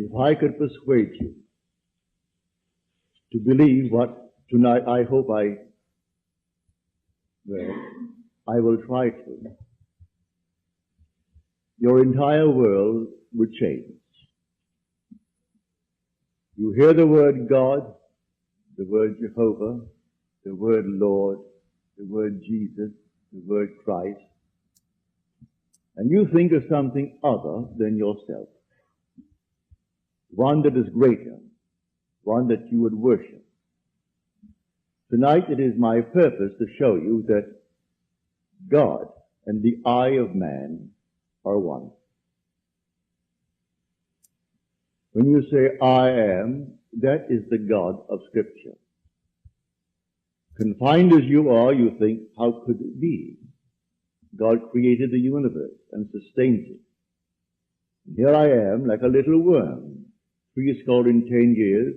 If I could persuade you to believe what tonight I hope I will try to, your entire world would change. You hear the word God, the word Jehovah, the word Lord, the word Jesus, the word Christ, and you think of something other than yourself, one that is greater, one that you would worship. Tonight it is my purpose to show you that God and the I of man are one. When you say I am, that is the God of Scripture. Confined as you are, you think, how could it be? God created the universe and sustains it. And here I am, like a little worm, 10 years,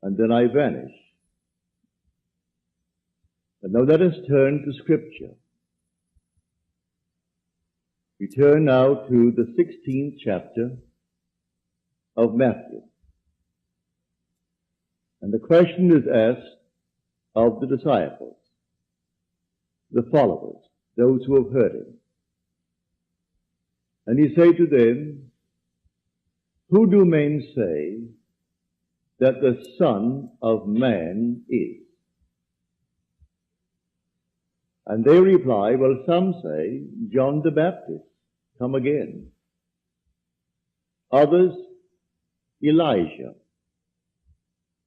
and then I vanish. But now let us turn to Scripture. We turn now to the 16th chapter of Matthew. And the question is asked of the disciples, the followers, those who have heard him. And he said to them, who do men say that the Son of Man is? And they reply, well, some say John the Baptist, come again. Others, Elijah.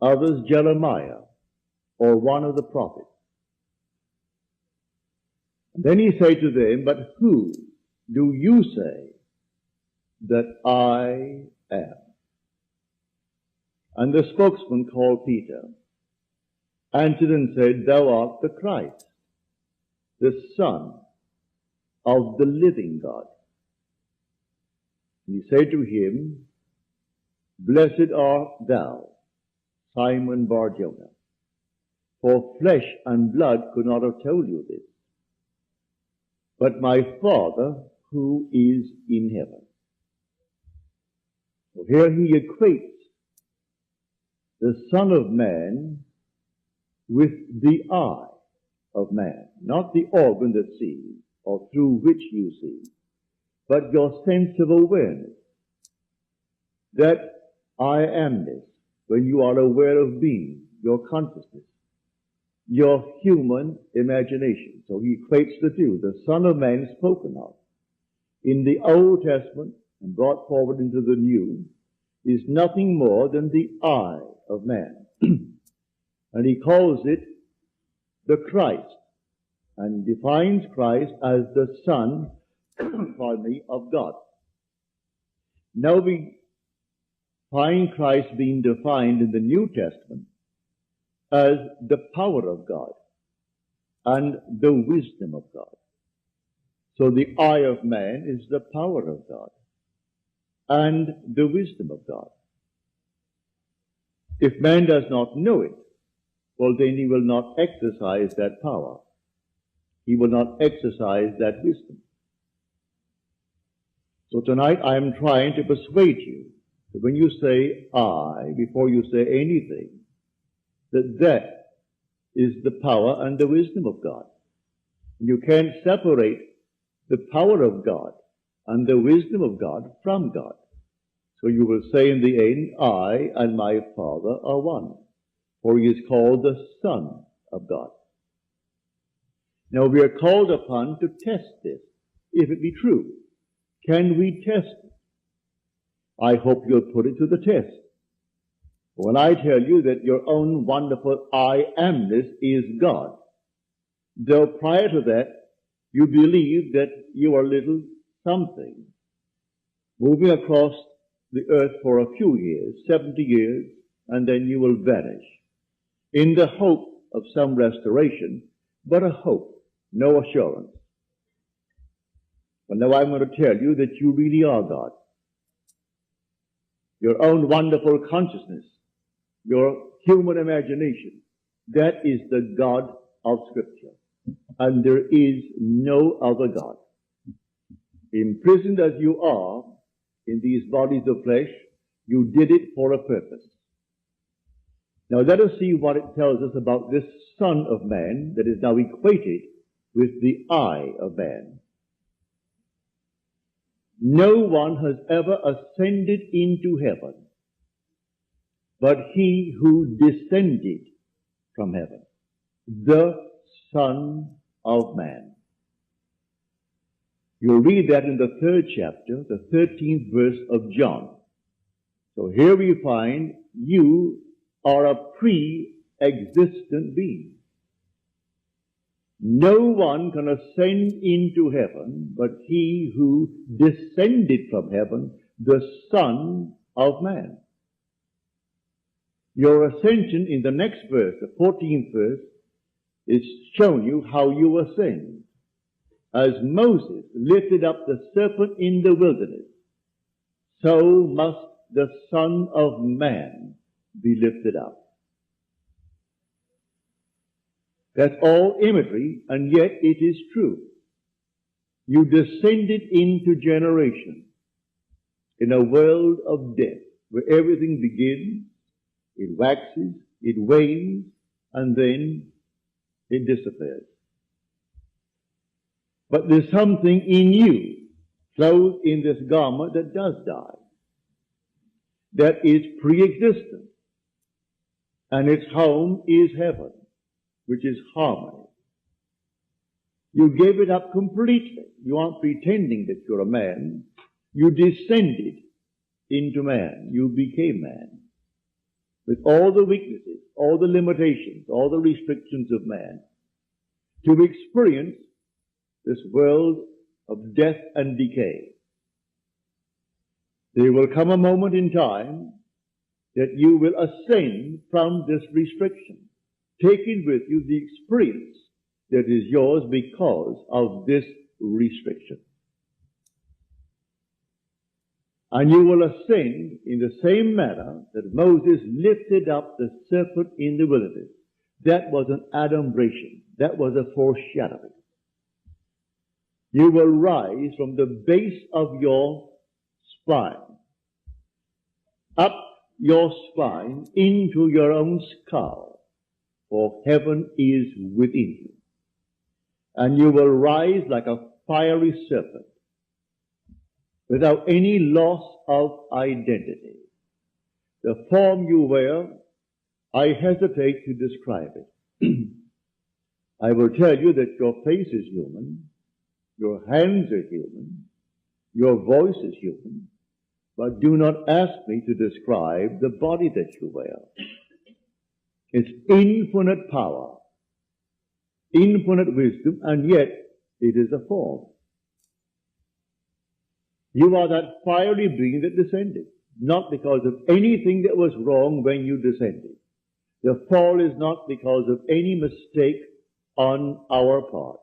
Others, Jeremiah, or one of the prophets. And then he said to them, but who do you say that I am? And the spokesman called Peter answered and said, thou art the Christ, the Son of the living God. And he said to him, blessed art thou, Simon Bar-Jonah, for flesh and blood could not have told you this, but my Father who is in heaven. So here he equates the Son of Man with the eye of man, not the organ that sees or through which you see, but your sense of awareness, that I amness, when you are aware of being, your consciousness, your human imagination. So he equates the two. The Son of Man spoken of in the Old Testament and brought forward into the New is nothing more than the I of man. And he calls it the Christ, and defines Christ as the Son, of God. Now we find Christ being defined in the New Testament as the power of God and the wisdom of God. So the I of man is the power of God and the wisdom of God. If man does not know it, well, then he will not exercise that power. He will not exercise that wisdom. So tonight I am trying to persuade you that when you say I, before you say anything, that is the power and the wisdom of God. You can't separate the power of God and the wisdom of God from God. So you will say in the end, I and my Father are one, for he is called the Son of God. Now we are called upon to test this, if it be true. Can we test it? I hope you'll put it to the test. When I tell you that your own wonderful I amness is God, though prior to that you believe that you are little something, moving across the earth for a few years, 70 years, and then you will vanish, in the hope of some restoration, but a hope, no assurance. But now I'm going to tell you that you really are God. Your own wonderful consciousness, your human imagination, that is the God of Scripture. And there is no other God. Imprisoned as you are in these bodies of flesh, You did it for a purpose. Now let us see what it tells us about this Son of Man that is now equated with the I of man. No one has ever ascended into heaven but he who descended from heaven, the Son of Man. You'll read that in the 3rd chapter, the 13th verse of John. So here we find you are a pre-existent being. No one can ascend into heaven but he who descended from heaven, the Son of Man. Your ascension in the next verse, the 14th verse, is showing you how you ascend. As Moses lifted up the serpent in the wilderness, so must the Son of Man be lifted up. That's all imagery, and yet it is true. You descended into generation in a world of death where everything begins, it waxes, it wanes, and then it disappears. But there's something in you, clothed in this garment, that does die, that is pre-existent, and its home is heaven, which is harmony. You gave it up completely. You aren't pretending that you're a man. You descended into man. You became man. With all the weaknesses, all the limitations, all the restrictions of man, to experience this world of death and decay. There will come a moment in time that you will ascend from this restriction, taking with you the experience that is yours because of this restriction. And you will ascend in the same manner that Moses lifted up the serpent in the wilderness. That was an adumbration. That was a foreshadowing. You will rise from the base of your spine, up your spine into your own skull, for heaven is within you. And you will rise like a fiery serpent, without any loss of identity. The form you wear, I hesitate to describe it. I will tell you that your face is human, your hands are human, your voice is human, but do not ask me to describe the body that you wear. It's infinite power, infinite wisdom, and yet it is a form. You are that fiery being that descended, not because of anything that was wrong when you descended. The fall is not because of any mistake on our part.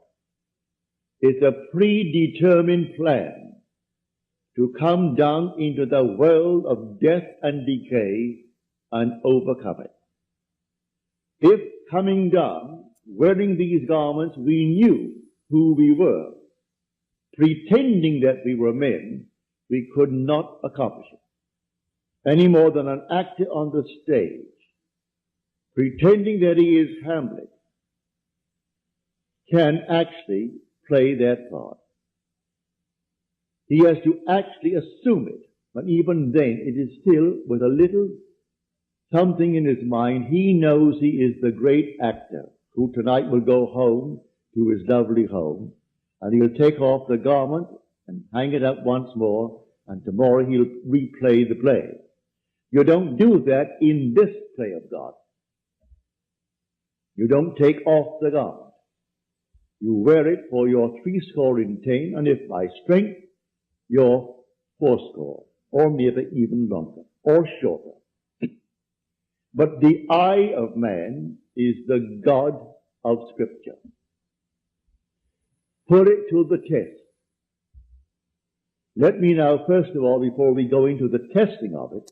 It's a predetermined plan to come down into the world of death and decay and overcome it. If coming down, wearing these garments, we knew who we were, pretending that we were men, we could not accomplish it. Any more than an actor on the stage, pretending that he is Hamlet, can actually play that part. He has to actually assume it, but even then it is still with a little something in his mind. He knows he is the great actor who tonight will go home to his lovely home, and he'll take off the garment and hang it up once more, and tomorrow he'll replay the play. You don't do that in this play of God. You don't take off the garment. You wear it for your 70 and if by strength, your 80, or maybe even longer, or shorter. But the I of man is the God of Scripture. Put it to the test. Let me now, first of all, before we go into the testing of it,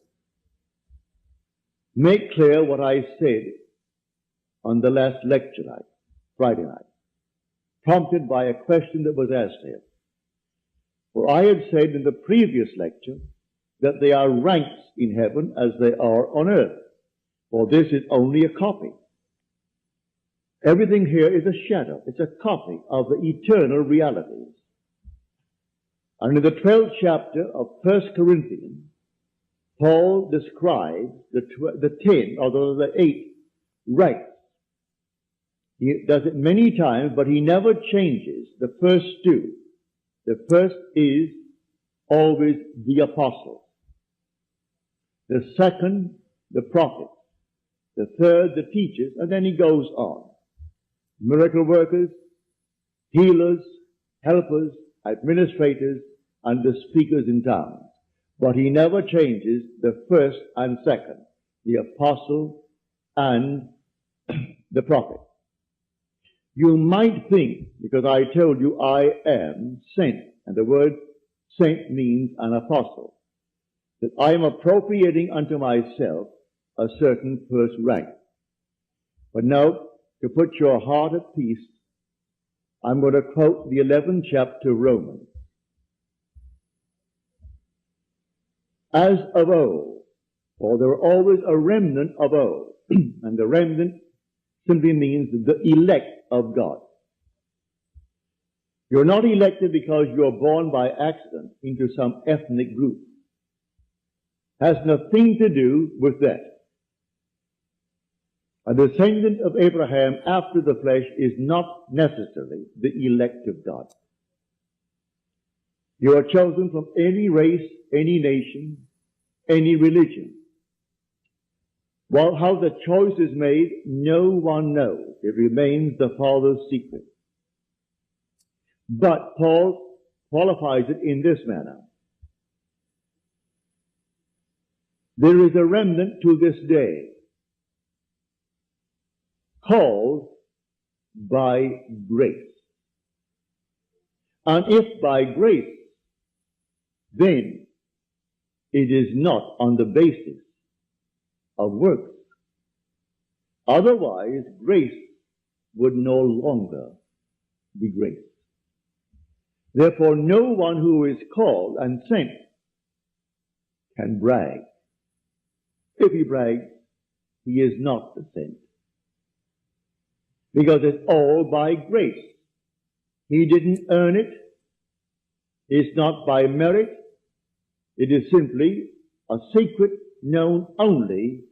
make clear what I said on the last lecture night, Friday night, prompted by a question that was asked here. For I had said in the previous lecture that there are ranks in heaven as they are on earth, for this is only a copy. Everything here is a shadow. It's a copy of the eternal realities. And in the 12th chapter of 1 Corinthians, Paul describes the 10, or the 8 ranks. He does it many times, but he never changes the first 2. The first is always the apostles. The second, the prophets. The third, the teachers, and then he goes on. Miracle workers, healers, helpers, administrators, and the speakers in tongues. But he never changes the first and second, the apostle and the prophet. You might think, because I told you I am sent, and the word sent means an apostle, that I am appropriating unto myself a certain first rank. But now, to put your heart at peace, I'm going to quote the 11th chapter of Romans. As of old, for there are always a remnant of old, and the remnant simply means the elect of God. You're not elected because you're born by accident into some ethnic group. Has nothing to do with that. A descendant of Abraham after the flesh is not necessarily the elect of God. You are chosen from any race, any nation, any religion. Well, how the choice is made, no one knows. It remains the Father's secret. But Paul qualifies it in this manner. There is a remnant to this day, called by grace. And if by grace, then it is not on the basis of works. Otherwise, grace would no longer be grace. Therefore, no one who is called and sent can brag. If he brags, he is not the sent. Because it's all by grace. He didn't earn it. It's not by merit. It is simply a secret known only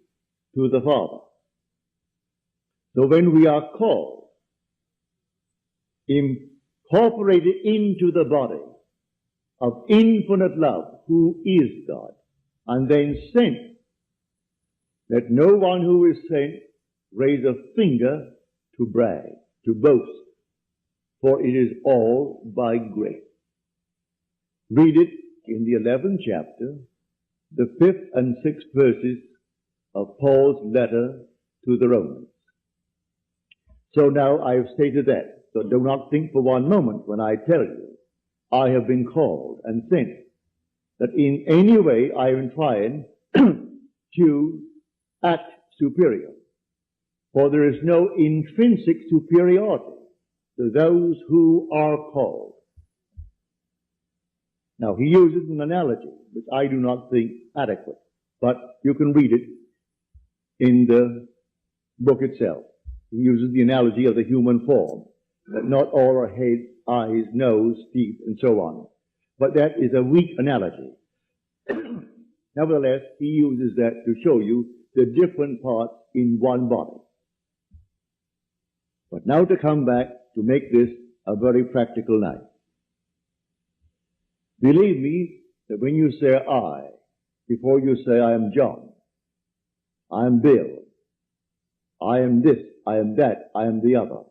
to the Father. So when we are called, incorporated into the body of infinite love, who is God, and then sent, let no one who is sent raise a finger to brag, to boast, for it is all by grace. Read it in the 11th chapter, the 5th and 6th verses of Paul's letter to the Romans. So now I have stated that. So do not think for one moment when I tell you I have been called and sent that in any way I am trying to act superior. For there is no intrinsic superiority to those who are called. Now, he uses an analogy, which I do not think adequate, but you can read it in the book itself. He uses the analogy of the human form, that not all are head, eyes, nose, teeth, and so on. But that is a weak analogy. Nevertheless, he uses that to show you the different parts in one body. But now to come back to make this a very practical night. Believe me that when you say I, before you say I am John, I am Bill, I am this, I am that, I am the other,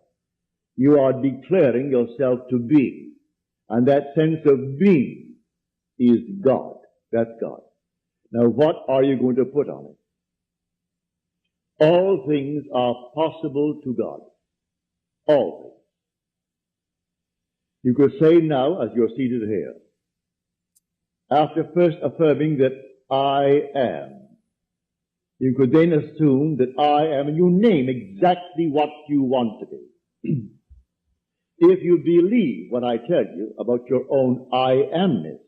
you are declaring yourself to be. And that sense of being is God. That's God. Now what are you going to put on it? All things are possible to God. All things. You could say now, as you're seated here, after first affirming that I am, you could then assume that I am, and you name exactly what you want to be. If you believe what I tell you about your own I amness,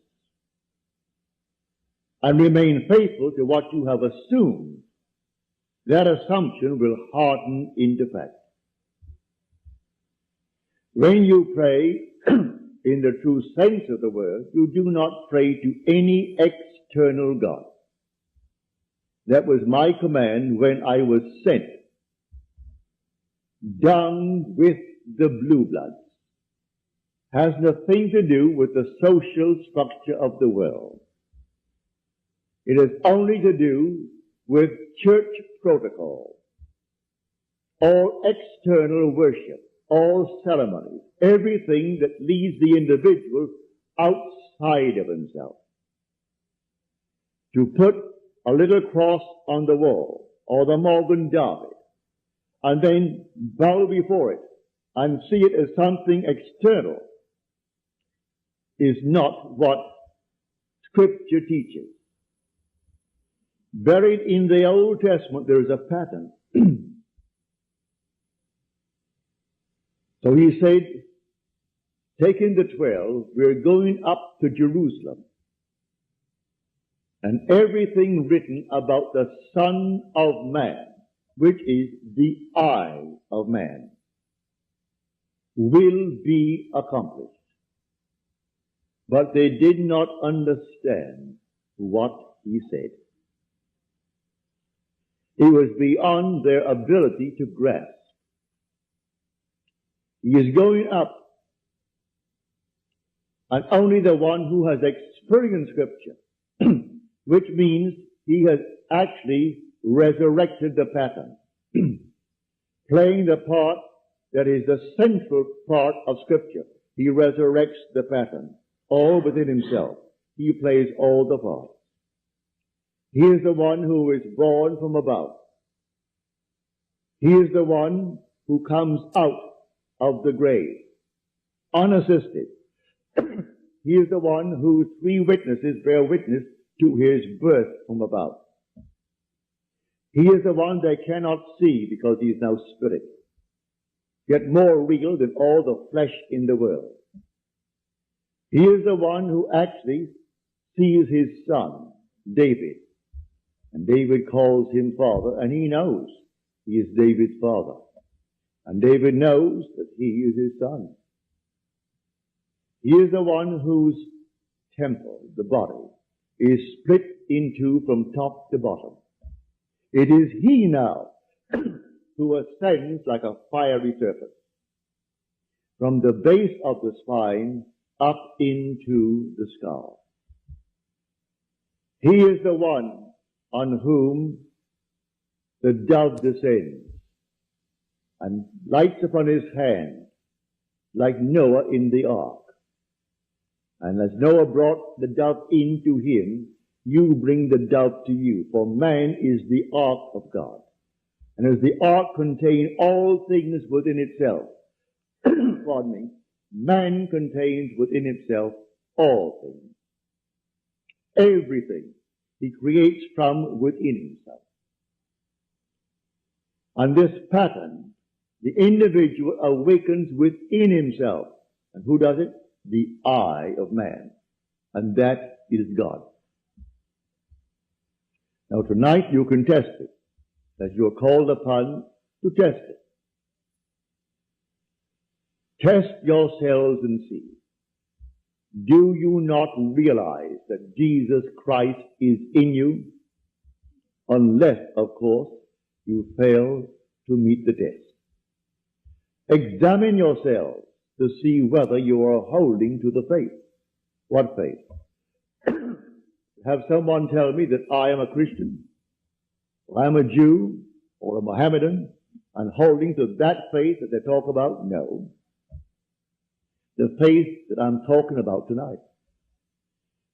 and remain faithful to what you have assumed, that assumption will harden into fact. When you pray in the true sense of the word, you do not pray to any external God. That was my command when I was sent down with the blue bloods. Has nothing to do with the social structure of the world. It has only to do with church protocol, all external worship, all ceremonies, everything that leaves the individual outside of himself. To put a little cross on the wall, or the Morgan Derby, and then bow before it and see it as something external, is not what Scripture teaches. Buried in the Old Testament, there is a pattern. So he said, taking the 12, we're going up to Jerusalem. And everything written about the Son of Man, which is the I of man, will be accomplished. But they did not understand what he said. It was beyond their ability to grasp. He is going up, and only the one who has experienced Scripture, which means he has actually resurrected the pattern, playing the part that is the central part of Scripture. He resurrects the pattern, all within himself. He plays all the parts. He is the one who is born from above. He is the one who comes out of the grave, unassisted. He is the one whose 3 witnesses bear witness to his birth from above. He is the one they cannot see because he is now spirit, yet more real than all the flesh in the world. He is the one who actually sees his son, David, and David calls him father, and he knows he is David's father. And David knows that he is his son. He is the one whose temple, the body, is split in 2 from top to bottom. It is he now who ascends like a fiery serpent from the base of the spine up into the skull. He is the one on whom the dove descends and lights upon his hand like Noah in the ark. And as Noah brought the dove into him, you bring the dove to you, for man is the ark of God. And as the ark contains all things within itself, pardon me, man contains within himself all things. Everything he creates from within himself. And this pattern, the individual awakens within himself. And who does it? The I of man. And that is God. Now tonight you can test it, as you are called upon to test it. Test yourselves and see. Do you not realize that Jesus Christ is in you? Unless, of course, you fail to meet the test. Examine yourselves to see whether you are holding to the faith. What faith? Have someone tell me that I am a Christian, or I'm a Jew, or a Mohammedan, and holding to that faith that they talk about? No. The faith that I'm talking about tonight.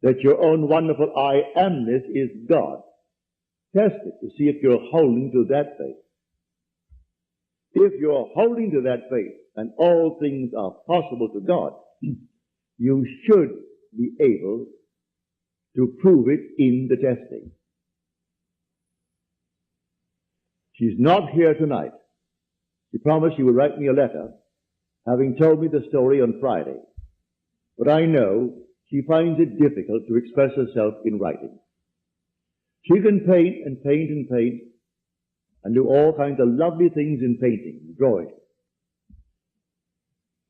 That your own wonderful I amness is God. Test it to see if you're holding to that faith. If you're holding to that faith, and all things are possible to God, you should be able to prove it in the testing. She's not here tonight. She promised she would write me a letter, having told me the story on Friday. But I know she finds it difficult to express herself in writing. She can paint and paint and paint and do all kinds of lovely things in painting, drawing.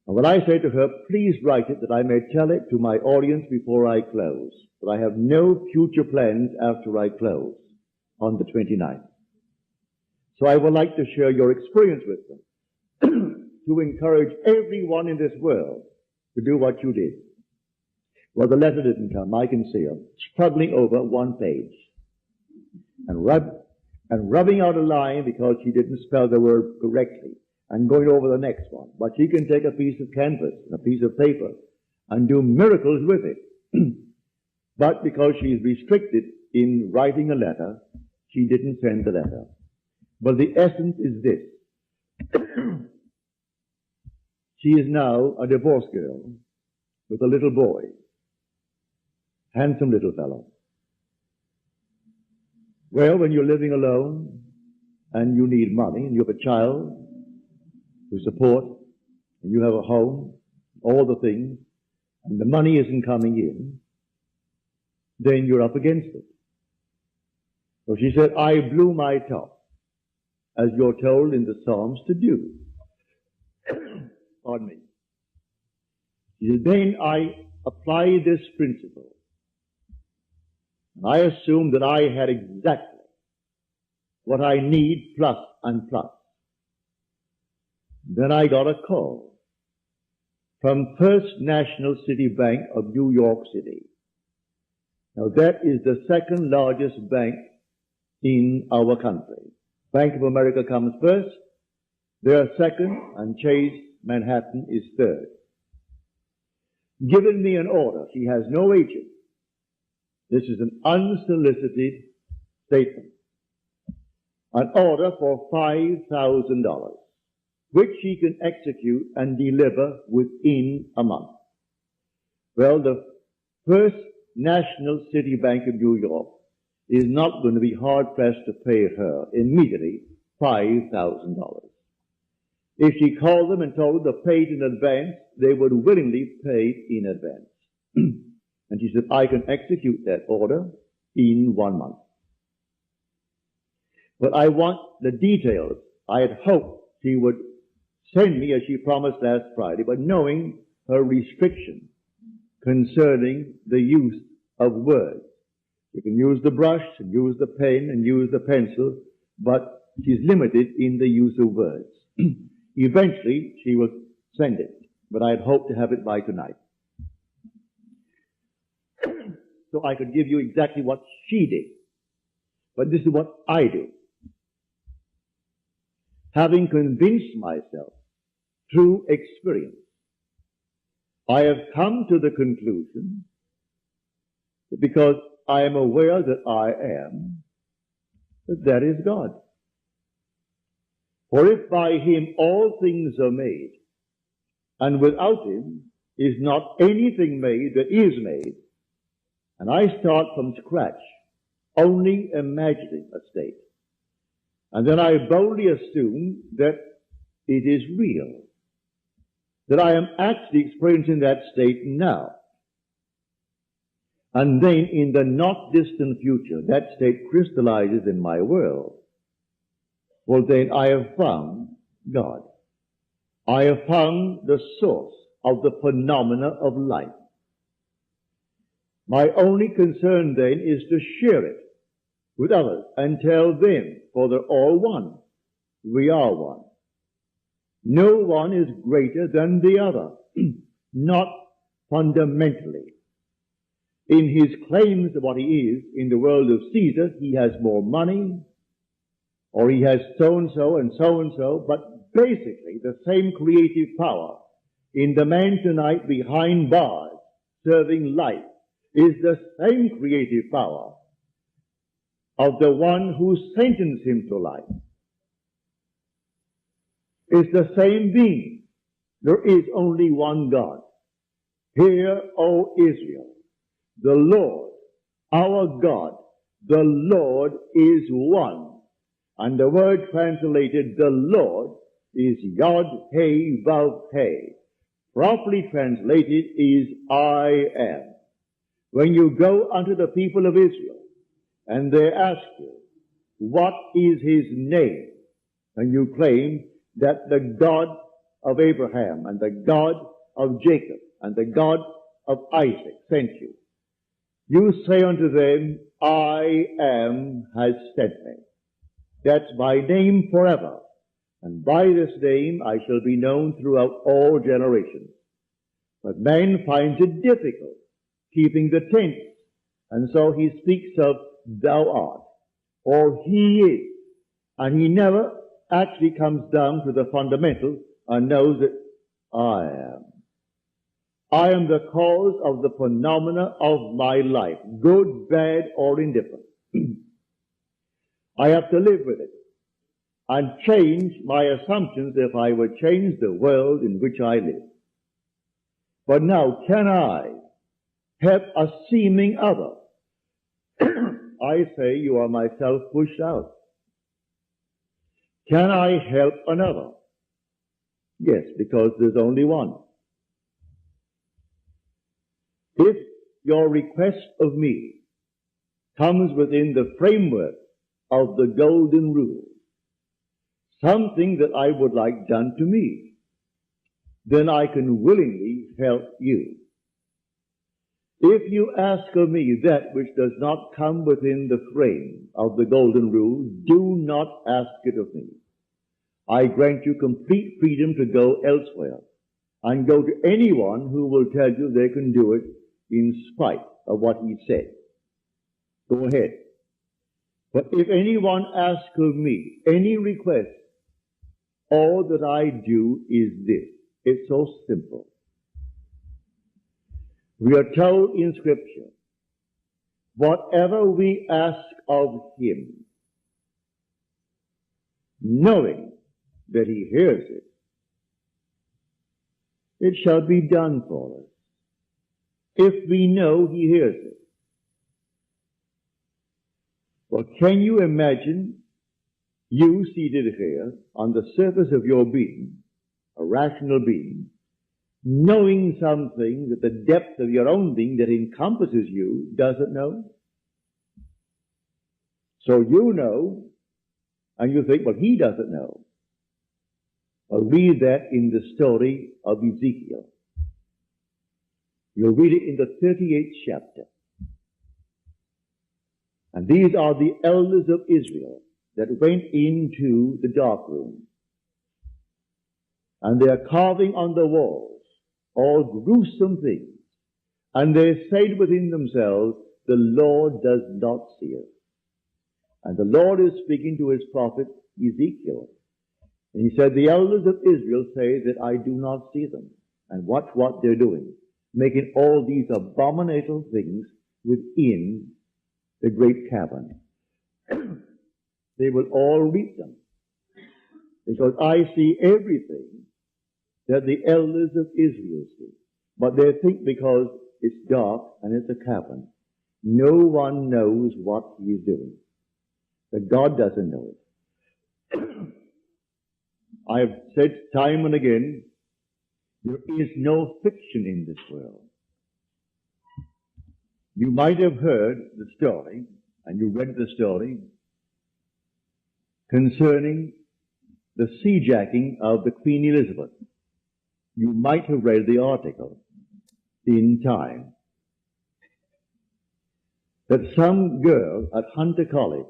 And when I say to her, please write it that I may tell it to my audience before I close, but I have no future plans after I close on the 29th. So I would like to share your experience with them, to encourage everyone in this world to do what you did. Well, the letter didn't come. I can see her struggling over one page and rubbing out a line because she didn't spell the word correctly, and going over the next one. But she can take a piece of canvas and a piece of paper and do miracles with it. But because she is restricted in writing a letter, she didn't send the letter. But the essence is this. She is now a divorced girl with a little boy. Handsome little fellow. Well, when you're living alone and you need money and you have a child to support and you have a home, all the things, and the money isn't coming in, then you're up against it. So she said, I blew my top, as you're told in the Psalms to do. Pardon me. She said, then I applied this principle. And I assumed that I had exactly what I need plus and plus. Then I got a call from First National City Bank of New York City. Now that is the second largest bank in our country. Bank of America comes first, they are second, and Chase Manhattan is third. Given me an order. She has no agent. This is an unsolicited statement. An order for $5,000, which she can execute and deliver within a month. Well, the First National City Bank of New York is not going to be hard-pressed to pay her immediately $5,000. If she called them and told them to pay it in advance, they would willingly pay it in advance. And she said, I can execute that order in 1 month. But I want the details. I had hoped she would send me, as she promised last Friday, but knowing her restriction concerning the use of words. You can use the brush, and use the pen, and use the pencil, but she's limited in the use of words. Eventually, she will send it, but I had hoped to have it by tonight. So I could give you exactly what she did. But this is what I do. Having convinced myself through experience, I have come to the conclusion that because I am aware that I am, that is God. For if by him all things are made, and without him is not anything made that is made, and I start from scratch, only imagining a state, and then I boldly assume that it is real, that I am actually experiencing that state now. And then in the not distant future, that state crystallizes in my world. Well, then I have found God. I have found the source of the phenomena of life. My only concern then is to share it with others and tell them, for they're all one. We are one. No one is greater than the other, not fundamentally. In his claims of what he is in the world of Caesar, he has more money, or he has so-and-so and so-and-so, but basically the same creative power in the man tonight behind bars serving life is the same creative power of the one who sentenced him to life. It's the same being. There is only one God. Hear, O Israel, the Lord, our God, the Lord is one. And the word translated, the Lord, is Yod He Vav He. Properly translated is I am. When you go unto the people of Israel, and they ask you, what is his name? And you claim that the God of Abraham and the God of Jacob and the God of Isaac sent you. You say unto them, I am has sent me. That's my name forever. And by this name I shall be known throughout all generations. But man finds it difficult keeping the tense. And so he speaks of thou art, or he is. And he never actually comes down to the fundamental and knows that I am. I am the cause of the phenomena of my life, good, bad, or indifferent. I have to live with it and change my assumptions if I would change the world in which I live. But now, can I help a seeming other? I say you are myself pushed out. Can I help another? Yes, because there's only one. If your request of me comes within the framework of the golden rule, something that I would like done to me, then I can willingly help you. If you ask of me that which does not come within the frame of the golden rule, do not ask it of me. I grant you complete freedom to go elsewhere and go to anyone who will tell you they can do it in spite of what he said. Go ahead. But if anyone asks of me any request, all that I do is this. It's so simple. We are told in Scripture, whatever we ask of him, knowing that he hears it, it shall be done for us. If we know he hears it. Well, can you imagine you seated here on the surface of your being, a rational being, knowing something that the depth of your own being that encompasses you doesn't know? So you know, and you think, well, he doesn't know. Well, read that in the story of Ezekiel. You'll read it in the 38th chapter. And these are the elders of Israel that went into the dark room. And they are carving on the walls all gruesome things. And they said within themselves, the Lord does not see us. And the Lord is speaking to his prophet Ezekiel. And he said, the elders of Israel say that I do not see them. And watch what they're doing, making all these abominable things within the great cavern. They will all reap them, because I see everything that the elders of Israel see. But they think because it's dark and it's a cavern, no one knows what he is doing. That God doesn't know it. I have said time and again, there is no fiction in this world. You might have heard the story, and you read the story, concerning the seajacking of the Queen Elizabeth. You might have read the article in Time that some girl at Hunter College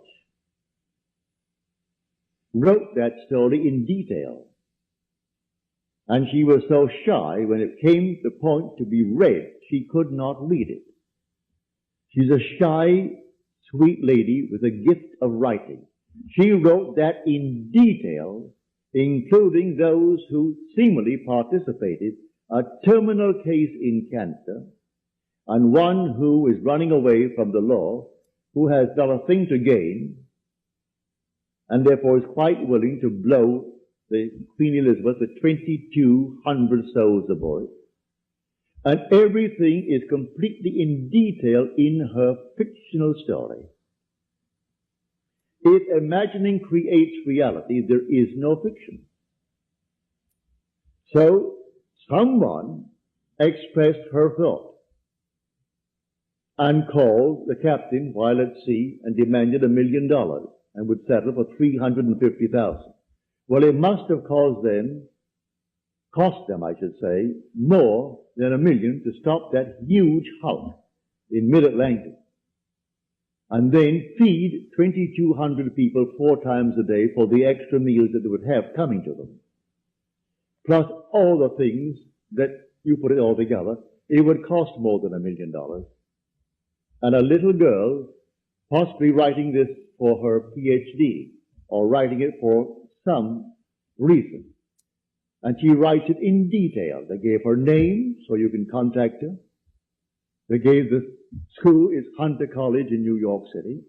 wrote that story in detail. And she was so shy, when it came to the point to be read, she could not read it. She's a shy, sweet lady with a gift of writing. She wrote that in detail, including those who seemingly participated, a terminal case in cancer, and one who is running away from the law, who has not a thing to gain, and therefore is quite willing to blow the Queen Elizabeth with 2,200 souls aboard. And everything is completely in detail in her fictional story. If imagining creates reality, there is no fiction. So, someone expressed her thought. and called the captain while at sea and demanded $1 million and would settle for $350,000. Well, it must have cost them, more than $1 million to stop that huge hulk in mid-Atlantic and then feed 2,200 people 4 times a day for the extra meals that they would have coming to them. Plus all the things that you put it all together, it would cost more than $1 million. And a little girl, possibly writing this for her PhD or writing it for some reason, and she writes it in detail. They gave her name so you can contact her. They gave the school is Hunter College in New York City.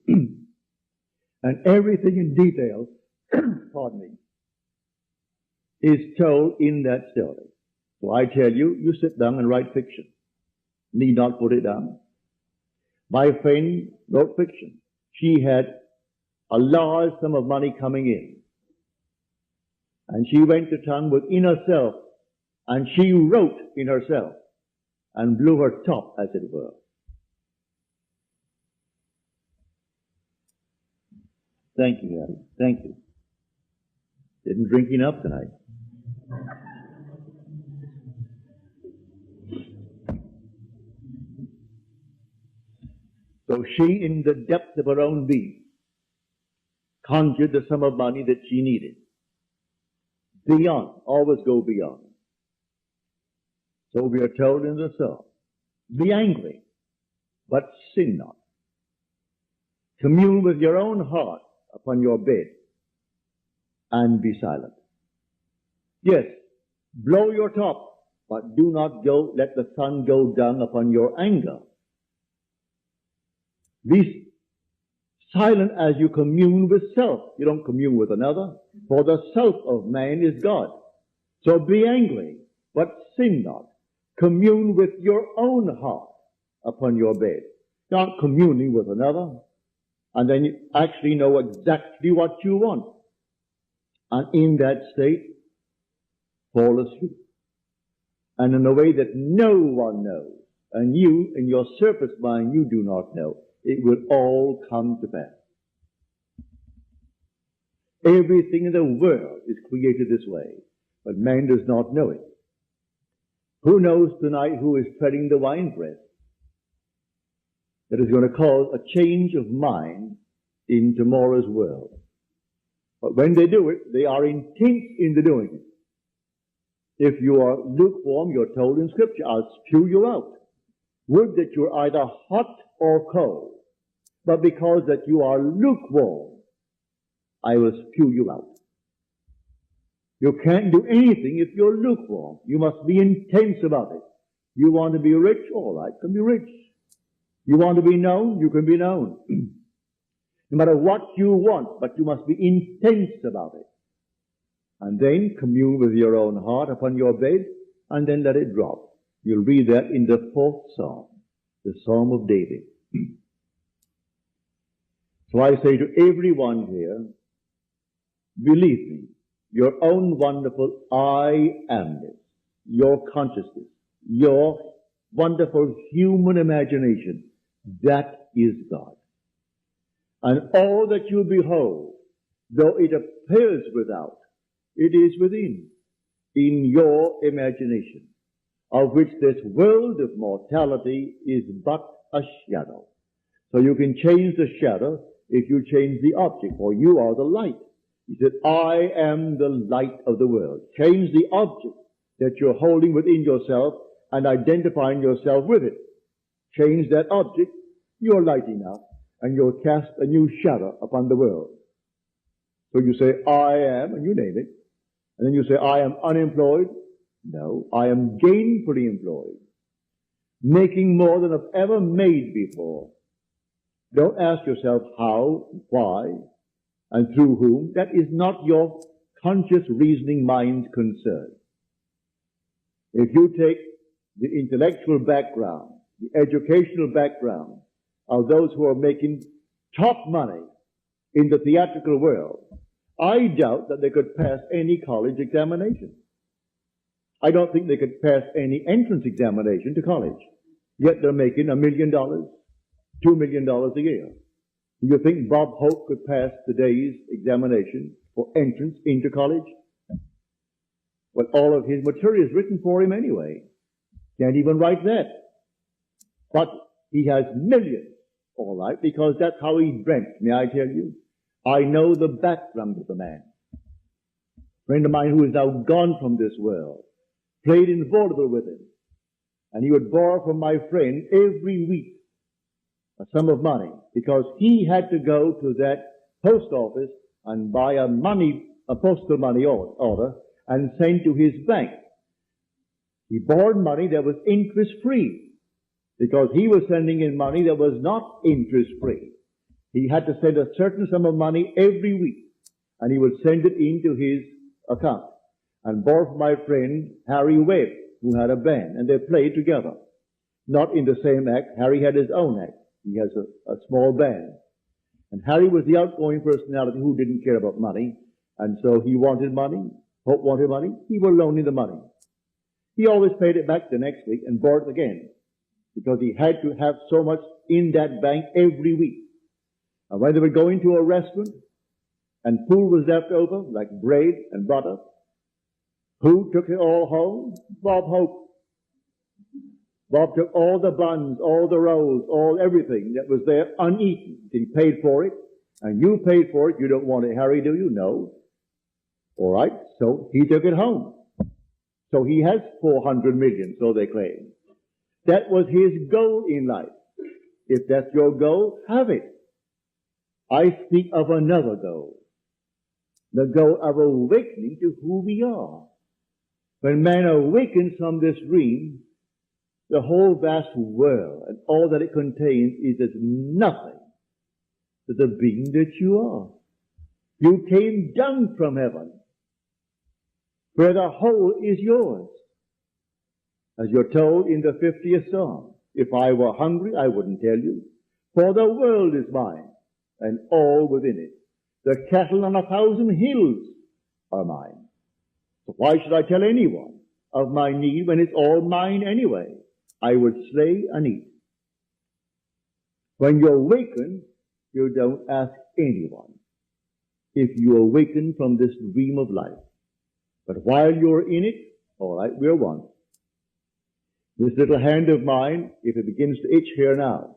And everything in detail, pardon me, is told in that story. So I tell you, you sit down and write fiction. Need not put it down. My friend wrote fiction. She had a large sum of money coming in. And she went to town within herself, and she wrote in herself, and blew her top, as it were. Thank you, Daddy. Thank you. Didn't drink enough tonight. So she, in the depth of her own being, conjured the sum of money that she needed. Beyond, always go beyond. So we are told in the psalm, be angry, but sin not. Commune with your own heart upon your bed, and be silent. Yes, blow your top, but do not let the sun go down upon your anger. Be silent as you commune with self. You don't commune with another, for the self of man is God. So be angry, but sin not. Commune with your own heart upon your bed. Not communing with another, and then you actually know exactly what you want. And in that state, fall asleep. And in a way that no one knows, and you, in your surface mind, you do not know, it will all come to pass. Everything in the world is created this way, but man does not know it. Who knows tonight who is treading the winepress that is going to cause a change of mind in tomorrow's world? But when they do it, they are intense in the doing it. If you are lukewarm, you're told in Scripture, I'll spew you out. Would that you're either hot or cold. But because that you are lukewarm, I will spew you out. You can't do anything if you're lukewarm. You must be intense about it. You want to be rich? All right, can be rich. You want to be known? You can be known. No matter what you want, but you must be intense about it. And then commune with your own heart upon your bed, and then let it drop. You'll read that in the 4th Psalm, the Psalm of David. So I say to everyone here, believe me, your own wonderful I amness, your consciousness, your wonderful human imagination, that is God. And all that you behold, though it appears without, it is within, in your imagination, of which this world of mortality is but a shadow. So you can change the shadow if you change the object, for you are the light. He said, I am the light of the world. Change the object that you're holding within yourself and identifying yourself with it. Change that object, you're lighting up, and you'll cast a new shadow upon the world. So you say, I am, and you name it. And then you say, I am unemployed. No, I am gainfully employed, making more than I've ever made before. Don't ask yourself how, why, and through whom. That is not your conscious reasoning mind's concern. If you take the intellectual background, the educational background of those who are making top money in the theatrical world, I doubt that they could pass any college examination. I don't think they could pass any entrance examination to college. Yet they're making $1 million, $2 $2 million a year. Do you think Bob Hope could pass today's examination for entrance into college? Well, all of his material is written for him anyway. Can't even write that. But he has millions, all right, because that's how he dreamt. May I tell you? I know the background of the man. A friend of mine who is now gone from this world played in vaudeville with him. And he would borrow from my friend every week a sum of money because he had to go to that post office and buy a postal money order and send to his bank. He borrowed money that was interest-free because he was sending in money that was not interest-free. He had to send a certain sum of money every week, and he would send it into his account. And borrowed from my friend Harry Webb, who had a band, and they played together. Not in the same act. Harry had his own act. He has a small band. And Harry was the outgoing personality who didn't care about money, and so he wanted money. Hope wanted money. He would loan him the money. He always paid it back the next week and borrowed it again, because he had to have so much in that bank every week. And when they would go into a restaurant and food was left over, like bread and butter, who took it all home? Bob Hope. Bob took all the buns, all the rolls, everything that was there uneaten. He paid for it, and you paid for it. You don't want it, Harry, do you? No. All right, so he took it home. So he has 400 million, so they claim. That was his goal in life. If that's your goal, have it. I speak of another goal. The goal of awakening to who we are. When man awakens from this dream, the whole vast world and all that it contains is as nothing to the being that you are. You came down from heaven, where the whole is yours. As you're told in the 50th Psalm, if I were hungry, I wouldn't tell you, for the world is mine, and all within it. The cattle on 1,000 hills are mine. So why should I tell anyone of my need when it's all mine anyway? I would slay and eat. When you awaken, you don't ask anyone if you awaken from this dream of life. But while you're in it, all right, we're one. This little hand of mine, if it begins to itch here now,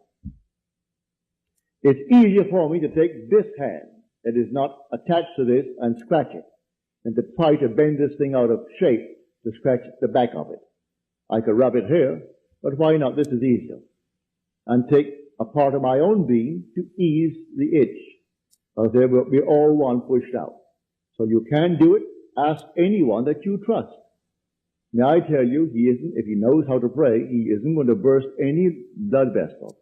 it's easier for me to take this hand that is not attached to this and scratch it than to try to bend this thing out of shape to scratch the back of it. I could rub it here, but why not? This is easier. And take a part of my own being to ease the itch. Or there will be all one pushed out. So you can do it. Ask anyone that you trust. Now I tell you, he isn't, if he knows how to pray, he isn't going to burst any blood vessel.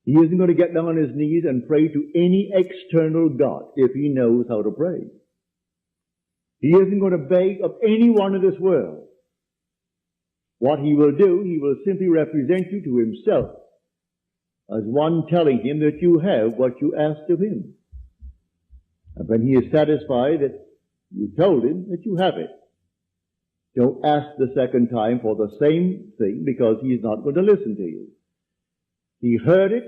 He isn't going to get down on his knees and pray to any external God if he knows how to pray. He isn't going to beg of anyone in this world. What he will do, he will simply represent you to himself as one telling him that you have what you asked of him. And when he is satisfied that you told him that you have it, don't ask the second time for the same thing, because he is not going to listen to you. He heard it,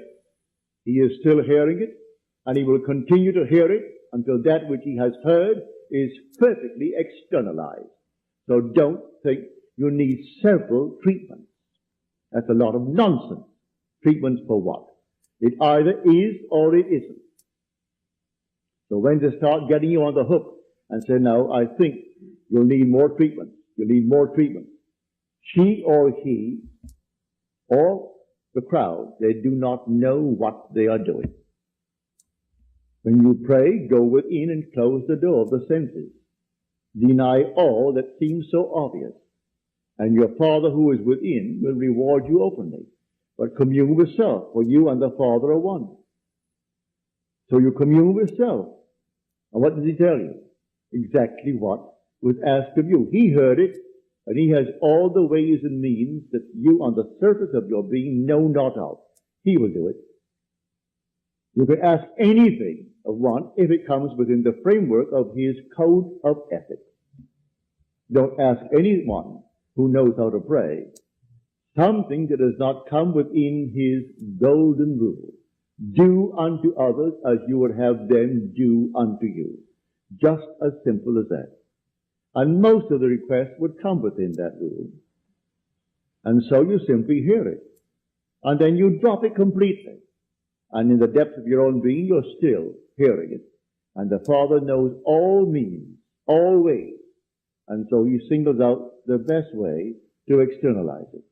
he is still hearing it, and he will continue to hear it until that which he has heard is perfectly externalized. So don't think you need several treatments. That's a lot of nonsense. Treatments for what? It either is or it isn't. So when they start getting you on the hook and say, no, I think you'll need more treatment. You need more treatment. She or he or the crowd, they do not know what they are doing. When you pray, go within and close the door of the senses. Deny all that seems so obvious. And your Father who is within will reward you openly. But commune with self, for you and the Father are one. So you commune with self. And what does he tell you? Exactly what was asked of you. He heard it, and he has all the ways and means that you on the surface of your being know not of. He will do it. You can ask anything of one if it comes within the framework of his code of ethics. Don't ask anyone who knows how to pray something that does not come within his golden rule. Do unto others as you would have them do unto you. Just as simple as that. And most of the requests would come within that rule. And so you simply hear it. And then you drop it completely. And in the depths of your own being, you're still hearing it. And the Father knows all means, all ways. And so he singles out the best way to externalize it.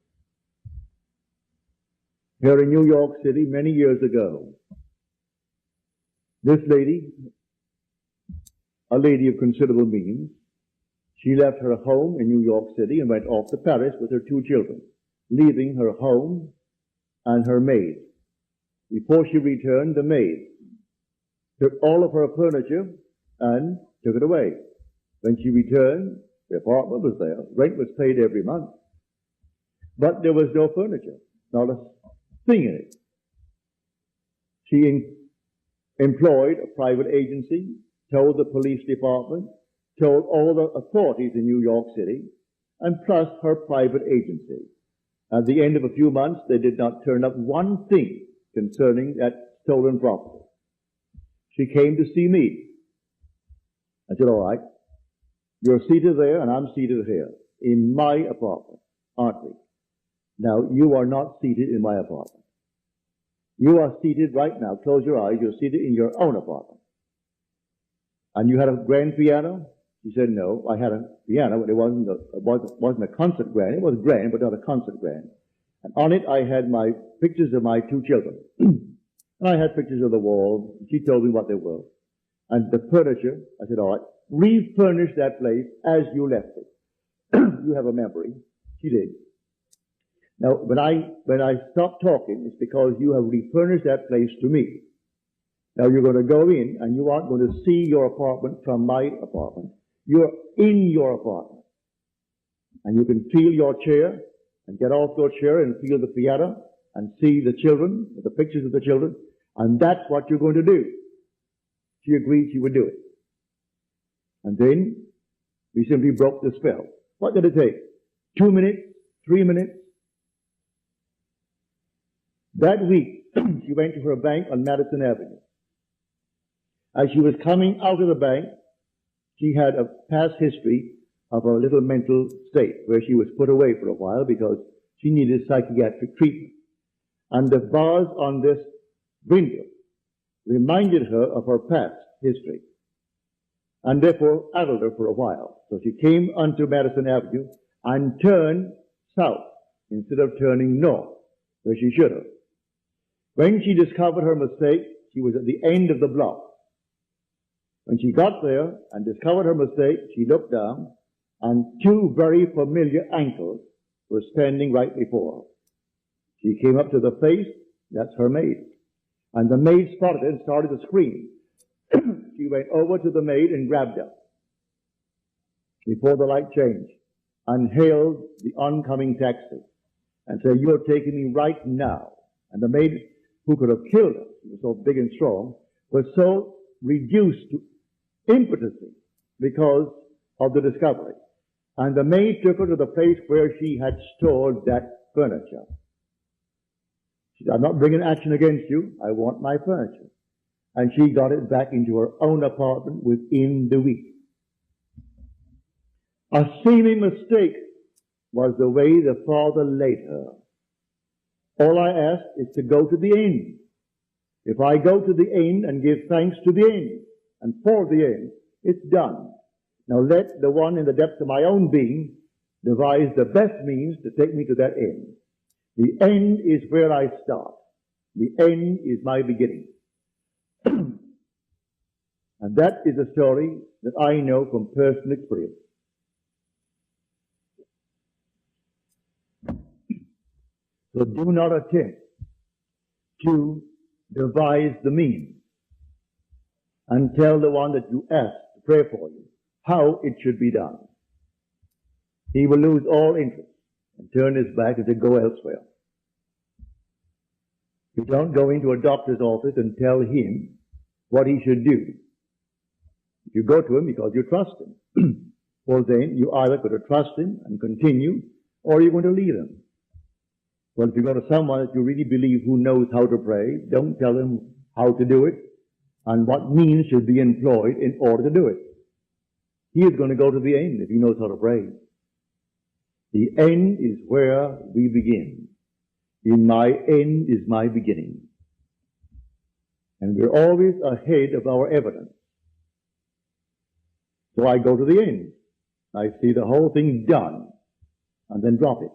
Here in New York City, many years ago, this lady, a lady of considerable means, she left her home in New York City and went off to Paris with her 2 children, leaving her home and her maid. Before she returned, the maid took all of her furniture and took it away. When she returned, the apartment was there. Rent was paid every month. But there was no furniture, not a thing in it. She employed a private agency, told the police department, told all the authorities in New York City, and plus her private agency. At the end of a few months, they did not turn up one thing concerning that stolen property. She came to see me. I said, all right, you're seated there and I'm seated here in my apartment, aren't we? Now, you are not seated in my apartment. You are seated right now. Close your eyes. You're seated in your own apartment. And you had a grand piano? She said, no, I had a piano, but it wasn't a concert grand. It was grand, but not a concert grand. And on it, I had my pictures of my 2 children. And I had pictures of the wall. She told me what they were. And the furniture, I said, all right, refurnish that place as you left it. You have a memory. She did. Now, when I stopped talking, it's because you have refurnished that place to me. Now you're going to go in and you aren't going to see your apartment from my apartment. You're in your apartment. And you can feel your chair and get off your chair and feel the piano and see the children, the pictures of the children. And that's what you're going to do. She agreed she would do it. And then we simply broke the spell. What did it take? 2 minutes? 3 minutes? That week, she went to her bank on Madison Avenue. As she was coming out of the bank, she had a past history of a little mental state where she was put away for a while because she needed psychiatric treatment. And the bars on this window reminded her of her past history and therefore addled her for a while. So she came onto Madison Avenue and turned south instead of turning north, where she should have. When she discovered her mistake, she was at the end of the block. When she got there and discovered her mistake, she looked down, and 2 very familiar ankles were standing right before her. She came up to the face, that's her maid. And the maid spotted it and started to scream. She went over to the maid and grabbed her before the light changed and hailed the oncoming taxi and said, you're taking me right now. And the maid, who could have killed her, she was so big and strong, was so reduced to impotency because of the discovery. And the maid took her to the place where she had stored that furniture. She said, I'm not bringing action against you. I want my furniture. And she got it back into her own apartment within the week. A seeming mistake was the way the Father laid her. All I ask is to go to the end. If I go to the end and give thanks to the end and for the end, it's done. Now let the one in the depths of my own being devise the best means to take me to that end. The end is where I start. The end is my beginning. And that is a story that I know from personal experience. So do not attempt to devise the means and tell the one that you ask to pray for you how it should be done. He will lose all interest and turn his back and say, go elsewhere. You don't go into a doctor's office and tell him what he should do. You go to him because you trust him. Well then, you either got to trust him and continue, or you're going to leave him. Well, if you go to someone that you really believe who knows how to pray, don't tell them how to do it and what means should be employed in order to do it. He is going to go to the end if he knows how to pray. The end is where we begin. In my end is my beginning. And we're always ahead of our evidence. So I go to the end. I see the whole thing done, and then drop it,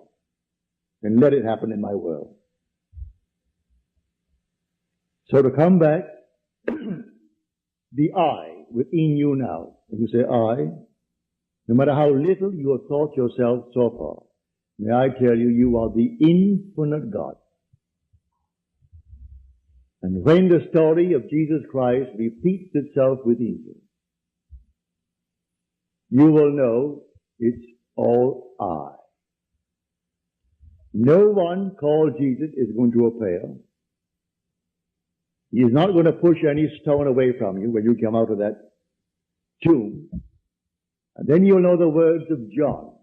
and let it happen in my world. So to come back, the I within you now, when you say I, no matter how little you have thought yourself so far, may I tell you, you are the infinite God. And when the story of Jesus Christ repeats itself within you, you will know it's all I. No one called Jesus is going to appear. He is not going to push any stone away from you when you come out of that tomb. And then you'll know the words of John.